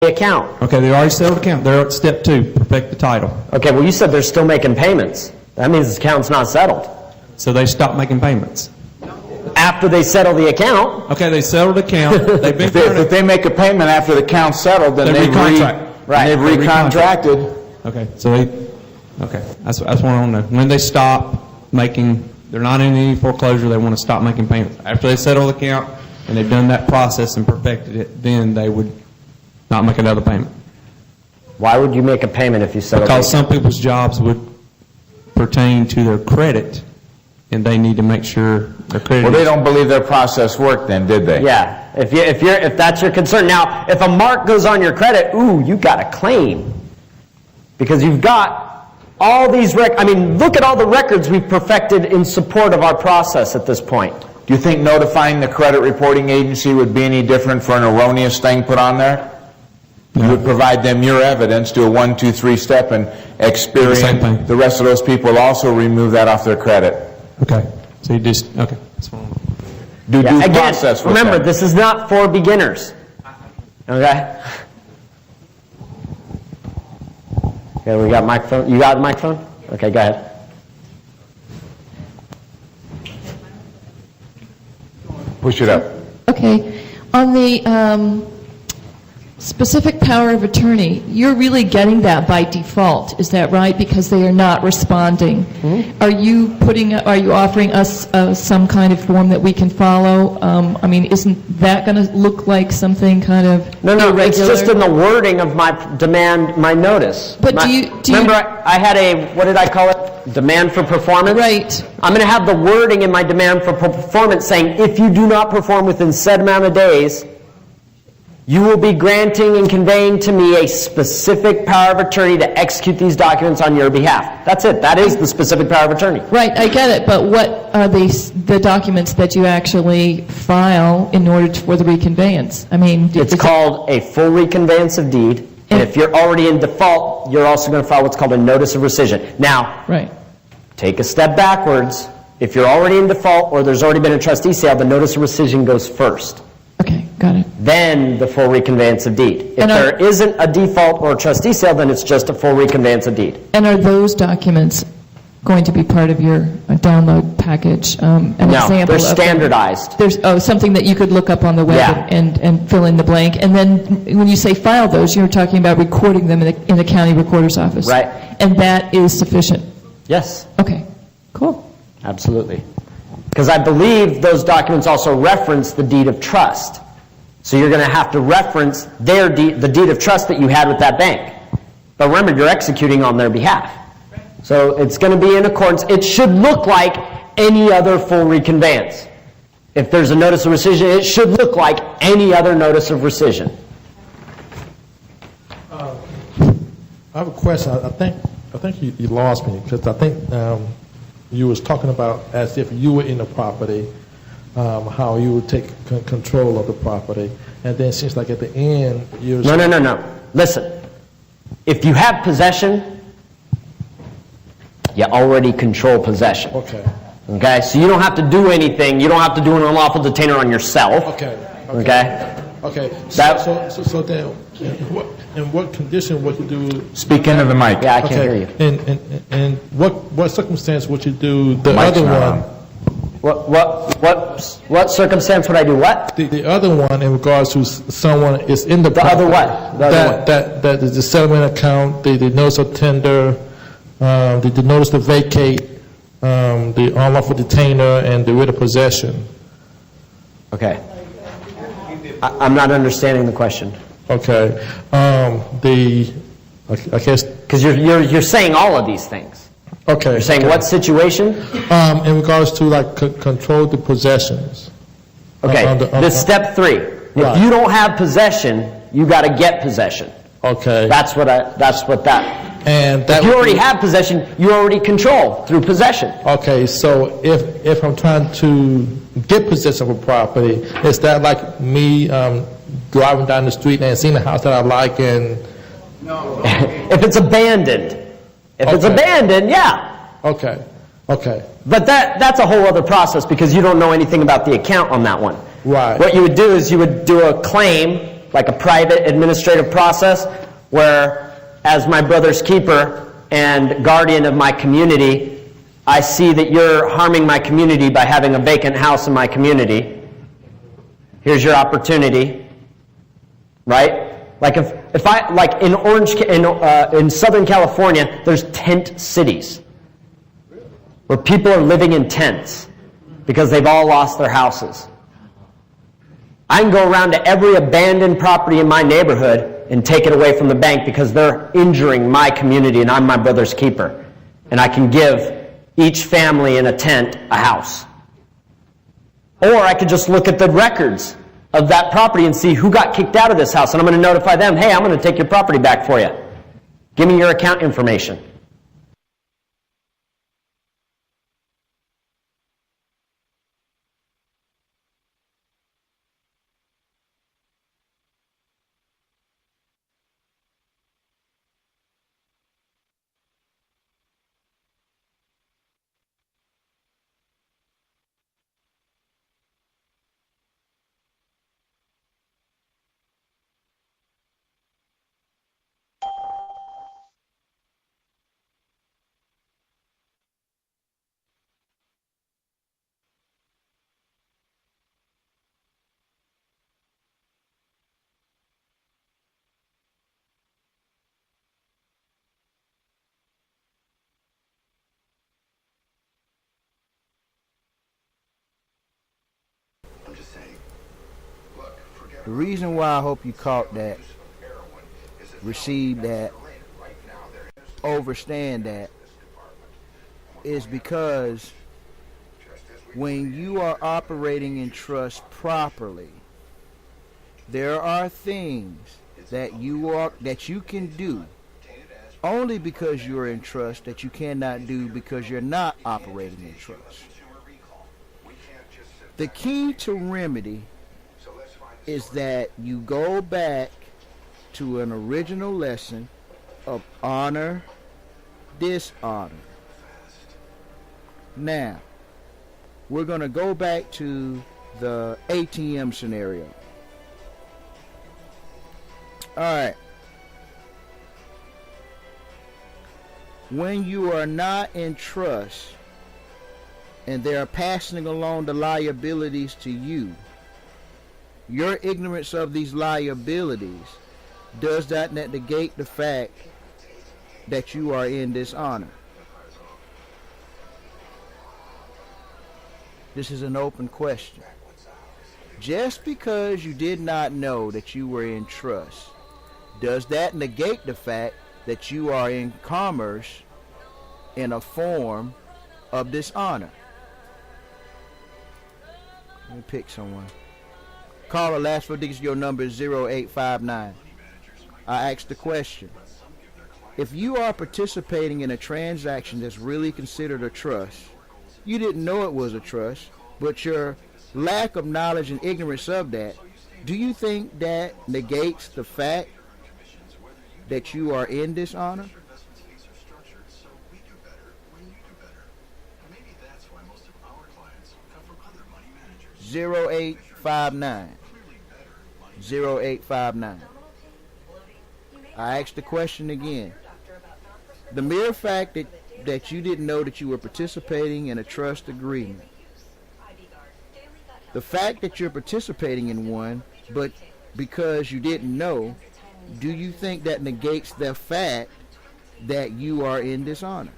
the account. Okay, they already settled the account. They're at step 2, perfect the title. Okay, well, you said they're still making payments. That means the account's not settled. So they stopped making payments. After they settle the account. Okay, they settled the account. They've been If they make a payment after the account's settled, then they've recontracted. Okay, so that's what I want to know. When they stop making, they're not in any foreclosure, they want to stop making payments. After they settle the account and they've done that process and perfected it, then they would not make another payment. Why would you make a payment if you settle the account? Because some people's jobs would pertain to their credit, and they need to make sure their credit. Well, they don't believe their process worked then, did they? Yeah, if that's your concern. Now, if a mark goes on your credit, ooh, you got a claim. Because you've got all these look at all the records we've perfected in support of our process at this point. Do you think notifying the credit reporting agency would be any different for an erroneous thing put on there? No. You would provide them your evidence, do a 1, 2, 3 step, and Experian, the rest of those people will also remove that off their credit. Okay. So you just, okay. That's fine. Do due again, process with remember, them. this is not for beginners. Okay? Okay, we got microphone. You got the microphone? Okay, go ahead. Push it up. Okay. On the specific power of attorney, you're really getting that by default, is that right? Because they are not responding. Mm-hmm. Are you offering us some kind of form that we can follow? Isn't that going to look like something kind of irregular? It's just in the wording of my demand, my notice. But remember, I had a, what did I call it? Demand for performance? Right. I'm going to have the wording in my demand for performance saying, if you do not perform within said amount of days, you will be granting and conveying to me a specific power of attorney to execute these documents on your behalf. That's it. That is the specific power of attorney. Right, I get it, but what are the documents that you actually file in order for the reconveyance? It's called a full reconveyance of deed, and if you're already in default, you're also going to file what's called a notice of rescission. Now, right. Take a step backwards. If you're already in default or there's already been a trustee sale, the notice of rescission goes first. Okay, got it. Then the full reconveyance of deed. If there isn't a default or a trustee sale, then it's just a full reconveyance of deed. And are those documents going to be part of your download package? No, they're standardized. There's something that you could look up on the web and fill in the blank. And then when you say file those, you're talking about recording them in the county recorder's office. Right. And that is sufficient? Yes. Okay, cool. Absolutely. Because I believe those documents also reference the deed of trust. So you're going to have to reference the deed of trust that you had with that bank. But remember, you're executing on their behalf. So it's going to be in accordance. It should look like any other full reconveyance. If there's a notice of rescission, it should look like any other notice of rescission. I have a question. I think you lost me because I think you was talking about as if you were in the property, how you would take control of the property, and then it seems like at the end you're... No. Listen, if you have possession, you already control possession. Okay, so you don't have to do anything. You don't have to do an unlawful detainer on yourself. Okay. So then, in what condition would you do? Speak into the mic. Yeah, I can't hear you. And what circumstance would you do the other one? What circumstance would I do what? The other one in regards to someone is in the property. Other what? That is the settlement account, the notice of tender, the notice to vacate, the unlawful detainer, and the writ of possession. Okay. I'm not understanding the question. Okay. I guess... Because you're saying all of these things. Okay. You're saying what situation? In regards to control the possessions. Okay. This step 3. Right. If you don't have possession, you got to get possession. Okay. That's what that. And that if you already have possession, you already control through possession. Okay. So if I'm trying to get possession of a property, is that like me driving down the street and seeing a house that I like and... No. If it's abandoned. It's abandoned, yeah. Okay. But that's a whole other process because you don't know anything about the account on that one. Right. What you would do is you would do a claim, like a private administrative process where, as my brother's keeper and guardian of my community, I see that you're harming my community by having a vacant house in my community. Here's your opportunity, right? Like if I, like in Southern California, there's tent cities where people are living in tents because they've all lost their houses. I can go around to every abandoned property in my neighborhood and take it away from the bank because they're injuring my community and I'm my brother's keeper. And I can give each family in a tent a house. Or I could just look at the records of that property and see who got kicked out of this house, and I'm going to notify them, hey, I'm going to take your property back for you. Give me your account information. The reason why I hope you caught that, received that, overstand that, is because when you are operating in trust properly, there are things that you can do only because you're in trust that you cannot do because you're not operating in trust. The key to remedy is that you go back to an original lesson of honor, dishonor. Now, we're going to go back to the ATM scenario. All right. When you are not in trust and they are passing along the liabilities to you, your ignorance of these liabilities does that negate the fact that you are in dishonor? This is an open question. Just because you did not know that you were in trust, does that negate the fact that you are in commerce in a form of dishonor? Let me pick someone. Caller, last 4 digits of your number is 0859. I asked the question. If you are participating in a transaction that's really considered a trust, you didn't know it was a trust, but your lack of knowledge and ignorance of that, do you think that negates the fact that you are in dishonor? Zero 0859. 0859. I asked the question again. The mere fact that you didn't know that you were participating in a trust agreement, the fact that you're participating in one, but because you didn't know, do you think that negates the fact that you are in dishonor?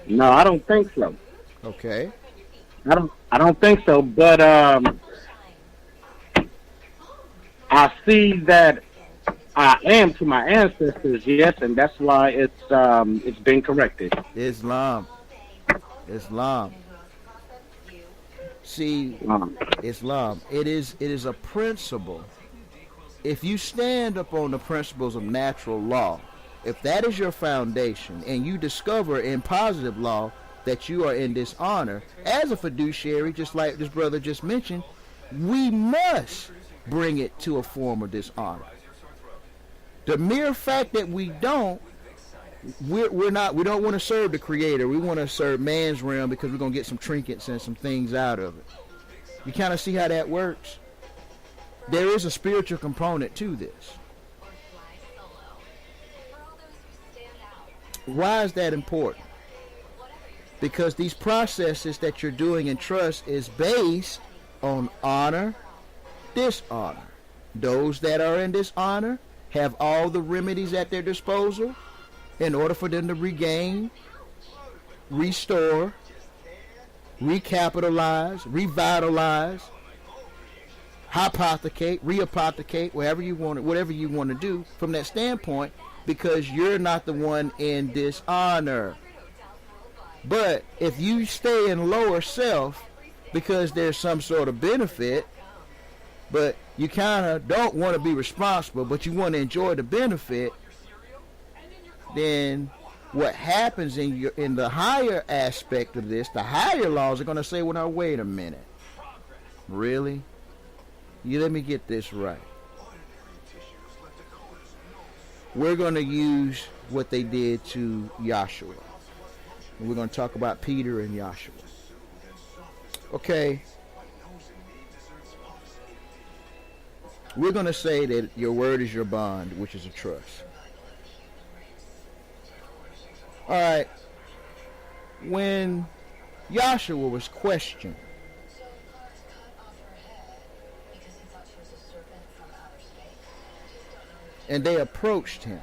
No, I don't think so. Okay. I don't think so, but I see that I am to my ancestors, yes, and that's why it's been corrected. Islam. See, Islam. It is a principle. If you stand upon the principles of natural law, if that is your foundation, and you discover in positive law that you are in dishonor, as a fiduciary, just like this brother just mentioned, we must bring it to a form of dishonor. The mere fact that we don't want to serve the Creator. We want to serve man's realm because we're going to get some trinkets and some things out of it. You kind of see how that works? there is a spiritual component to this. Why is that important? Because these processes that you're doing in trust is based on honor, dishonor. Those that are in dishonor have all the remedies at their disposal in order for them to regain, restore, recapitalize, revitalize, hypothecate, reapothecate, whatever you want to do from that standpoint, because you're not the one in dishonor. But if you stay in lower self because there's some sort of benefit, but you kind of don't want to be responsible, but you want to enjoy the benefit, then what happens in the higher aspect of this, the higher laws are going to say, well, now, wait a minute. Really? You let me get this right. We're going to use what they did to Joshua. And we're going to talk about Peter and Joshua. Okay. We're going to say that your word is your bond, which is a trust. All right. When Joshua was questioned, and they approached him,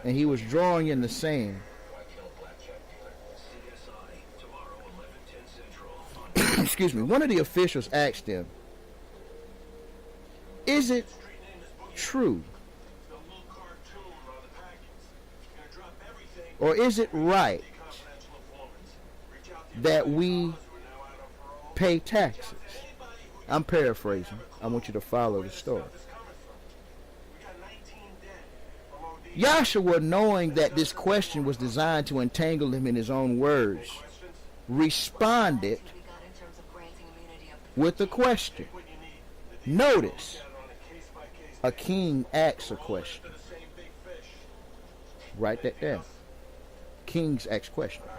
and he was drawing in the sand, excuse me, one of the officials asked him, is it true, or is it right that we pay taxes? I'm paraphrasing. I want you to follow the story. Joshua, knowing that this question was designed to entangle him in his own words, responded with a question. Notice, a king asks a question. Write that down. Kings ask questions.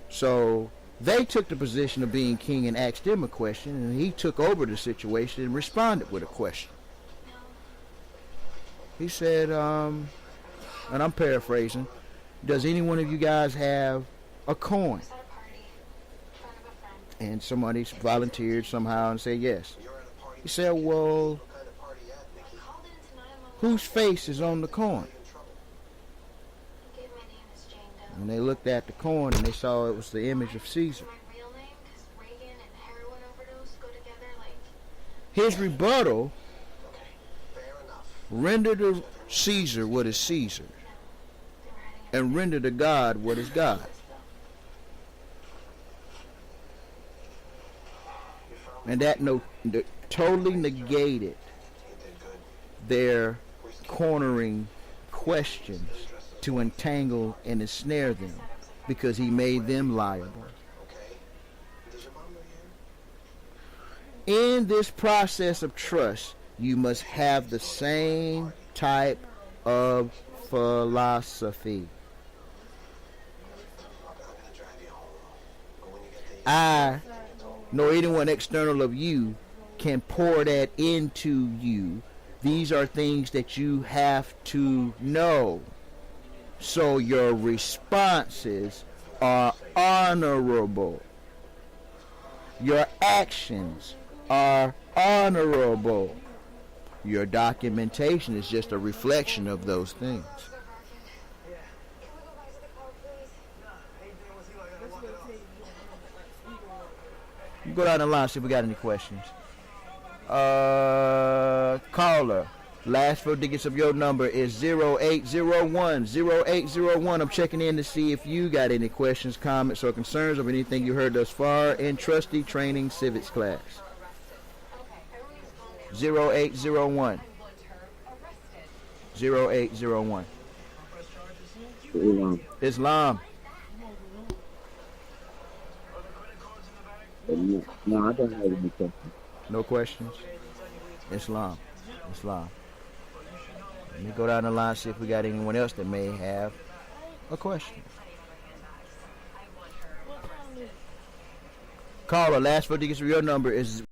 So they took the position of being king and asked him a question, and he took over the situation and responded with a question. He said, and I'm paraphrasing, does any one of you guys have a coin? And somebody volunteered somehow and said yes. He said, well, whose face is on the coin? And they looked at the coin and they saw it was the image of Caesar. His rebuttal rendered to Caesar what is Caesar, and rendered to God what is God. And that totally negated their cornering questions to entangle and ensnare them, because he made them liable. In this process of trust, you must have the same type of philosophy. I, nor anyone external of you, can pour that into you. These are things that you have to know. So your responses are honorable. Your actions are honorable. Your documentation is just a reflection of those things. You go down the line, see if we got any questions. Caller, last four digits of your number is 0801. 0801. I'm checking in to see if you got any questions, comments, or concerns of anything you heard thus far in Trustee Training Civics class. 0801. 0801. Islam. No, I don't have any questions. No questions? Islam. Islam. Let me go down the line, see if we got anyone else that may have a question. Caller, last four digits of your number is